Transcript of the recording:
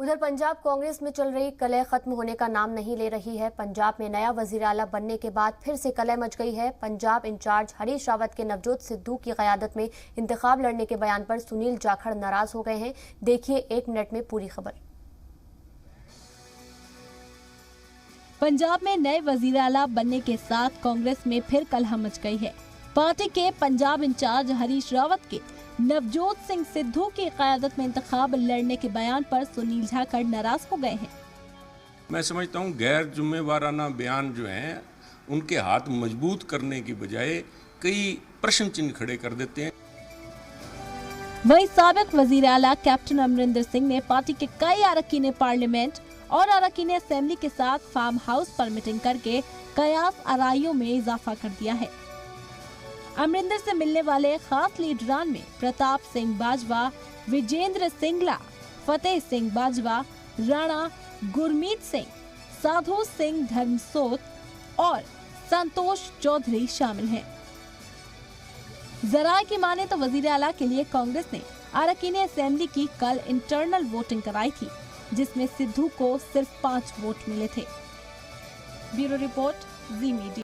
उधर पंजाब कांग्रेस में चल रही कलह खत्म होने का नाम नहीं ले रही है। पंजाब में नया वजीर आला बनने के बाद फिर से कलह मच गई है। पंजाब इंचार्ज हरीश रावत के नवजोत सिद्धू की क़यादत में इंतखाब लड़ने के बयान पर सुनील जाखड़ नाराज हो गए हैं। देखिए 1 मिनट में पूरी खबर। पंजाब में नए वजीर आला बनने के साथ कांग्रेस में फिर कलह मच गई है। पार्टी के पंजाब इंचार्ज हरीश रावत के नवजोत सिंह सिद्धू की क़यादत में इंतखाब लड़ने के बयान पर सुनील जाखड़ नाराज हो गए हैं। मैं समझता हूं गैर जुम्मेवाराना बयान जो हैं उनके हाथ मजबूत करने की बजाय कई प्रश्न चिन्ह खड़े कर देते हैं। वहीं साबिक वजीर आला कैप्टन अमरिंदर सिंह ने पार्टी के कई अरकान पार्लियामेंट और अरकान असेंबली के साथ फार्म हाउस पर मीटिंग करके कयास आराइयों में इजाफा कर दिया है। अमरिंदर से मिलने वाले खास लीडरान में प्रताप सिंह बाजवा, विजेंद्र सिंगला, फतेह सिंह बाजवा, राणा गुरमीत सिंह, साधु सिंह धर्मसोत और संतोष चौधरी शामिल हैं। जराये की माने तो वजीर आला के लिए कांग्रेस ने अरकान असेंबली की कल इंटरनल वोटिंग कराई थी, जिसमें सिद्धू को सिर्फ 5 वोट मिले थे। ब्यूरो रिपोर्ट, जी मीडिया।